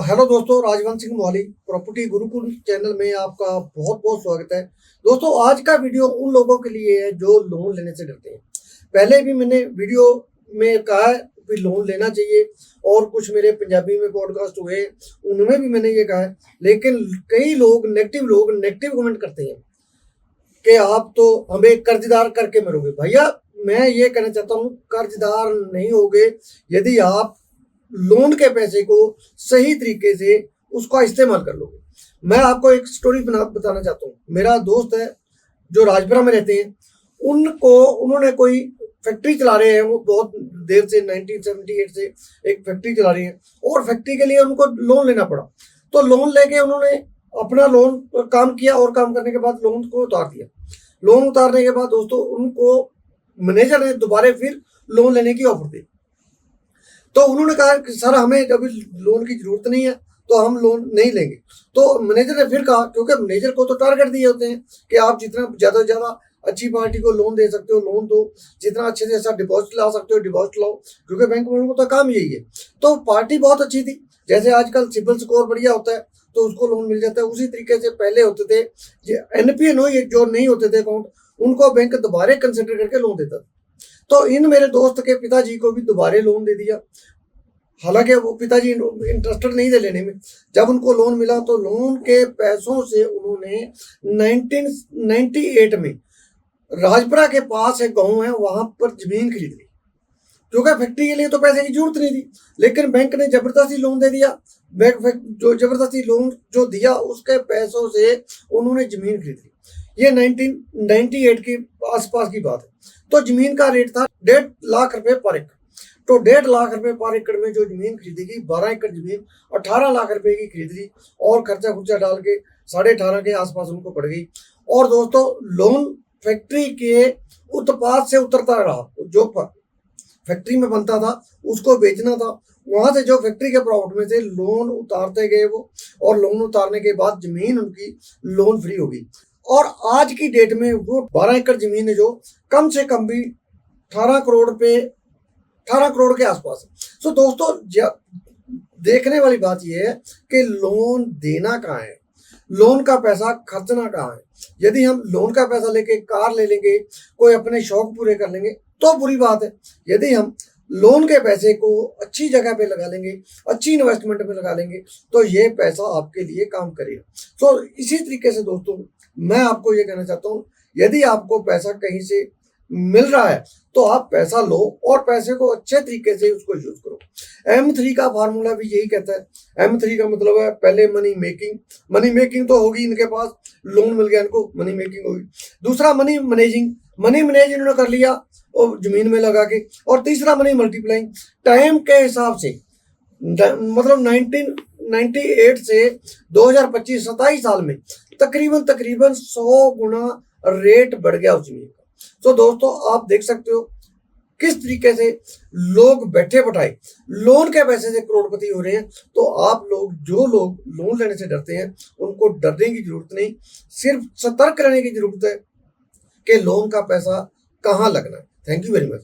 Hello दोस्तों, राजवंश सिंह मौली property Gurukul channel में आपका बहुत बहुत स्वागत है। दोस्तों, आज का वीडियो उन लोगों के लिए है जो लोन लेने से डरते हैं। पहले भी मैंने वीडियो में कहा है कि लोन लेना चाहिए, और कुछ मेरे पंजाबी में पॉडकास्ट हुए उनमें भी मैंने ये कहा है। लेकिन कई लोग नेगेटिव कमेंट करते हैं कि आप तो हमें कर्जदार करके मरोगे। भैया, मैं ये कहना चाहता हूँ, कर्जदार नहीं होगे यदि आप लोन के पैसे को सही तरीके से उसका इस्तेमाल कर लोगे। मैं आपको एक स्टोरी बताना चाहता हूँ। मेरा दोस्त है जो राजपुरा में रहते हैं, उन्होंने कोई फैक्ट्री चला रहे हैं। वो बहुत देर से 1978 से एक फैक्ट्री चला रहे हैं, और फैक्ट्री के लिए उनको लोन लेना पड़ा। तो लोन लेके उन्होंने अपना लोन काम किया, और काम करने के बाद लोन को उतार दिया। लोन उतारने के बाद दोस्तों उनको मैनेजर ने दोबारा फिर लोन लेने की ऑफर दी। तो उन्होंने कहा कि सर, हमें अभी लोन की जरूरत नहीं है, तो हम लोन नहीं लेंगे। तो मैनेजर ने फिर कहा, क्योंकि मैनेजर को तो टारगेट दिए होते हैं कि आप जितना ज़्यादा से ज़्यादा अच्छी पार्टी को लोन दे सकते हो लोन दो, जितना अच्छे से अच्छा डिपॉजिट ला सकते हो डिपॉजिट लाओ, क्योंकि बैंक वालों को तो काम यही है। तो पार्टी बहुत अच्छी थी। जैसे आजकल सिबिल स्कोर बढ़िया होता है तो उसको लोन मिल जाता है, उसी तरीके से पहले होते थे एनपीए जो नहीं होते थे अकाउंट, उनको बैंक दोबारा कंसिडर करके लोन देता था। तो इन मेरे दोस्त के पिताजी को भी दोबारा लोन दे दिया। हालांकि वो पिताजी इंटरेस्टेड नहीं थे लेने में। जब उनको लोन मिला तो लोन के पैसों से उन्होंने 1998 में राजपुरा के पास एक गांव है, वहां पर जमीन खरीद ली। क्योंकि फैक्ट्री के लिए तो पैसे की जरूरत नहीं थी, लेकिन बैंक ने जबरदस्ती लोन दे दिया। बैंक जो जबरदस्ती लोन जो दिया, उसके पैसों से उन्होंने जमीन खरीद ली। ये 1998 के आसपास की बात है। तो जमीन का रेट था 1.5 लाख रुपए पर एकड़। तो 1.5 लाख रुपए पर एकड़ में जो जमीन खरीदी गई, 12 एकड़ जमीन 18 लाख रुपए की खरीद ली, और खर्चा खुर्चा डाल के 18.5 के आसपास उनको पड़ गई। और दोस्तों, लोन फैक्ट्री के उत्पाद से उतरता रहा। जो फैक्ट्री में बनता था उसको बेचना था, वहां से जो फैक्ट्री के प्रॉफिट में से लोन उतारते गए वो, और लोन उतारने के बाद जमीन उनकी लोन फ्री होगी। और आज की डेट में वो 12 एकड़ जमीन है जो कम से कम भी 18 करोड़ के आसपास है। तो दोस्तों, देखने वाली बात यह है कि लोन देना कहाँ है, लोन का पैसा खर्चना कहाँ है। यदि हम लोन का पैसा लेके कार ले लेंगे, कोई अपने शौक पूरे कर लेंगे तो बुरी बात है। यदि हम लोन के पैसे को अच्छी जगह पे लगा लेंगे, अच्छी इन्वेस्टमेंट में लगा लेंगे, तो ये पैसा आपके लिए काम करेगा। तो इसी तरीके से दोस्तों, मैं आपको ये कहना चाहता हूँ, यदि आपको पैसा कहीं से मिल रहा है तो आप पैसा लो, और पैसे को अच्छे तरीके से उसको यूज करो। M3 का फार्मूला भी यही कहता है। M3 का मतलब है, पहले मनी मेकिंग तो होगी इनके पास, लोन मिल गया इनको, मनी मेकिंग होगी। दूसरा मनी मैनेज इन्होंने कर लिया और जमीन में लगा के। और तीसरा मनी मल्टीप्लाइंग, टाइम के हिसाब से, मतलब 1998 से 2025 27 साल में तकरीबन 100 गुना रेट बढ़ गया उस जमीन का। तो दोस्तों, आप देख सकते हो किस तरीके से लोग बैठे बैठाए लोन के पैसे से करोड़पति हो रहे हैं। तो आप लोग, जो लोग लोन लेने से डरते हैं, उनको डरने की जरूरत नहीं, सिर्फ सतर्क रहने की जरूरत है कि लोन का पैसा कहाँ लगना है। Thank you very much.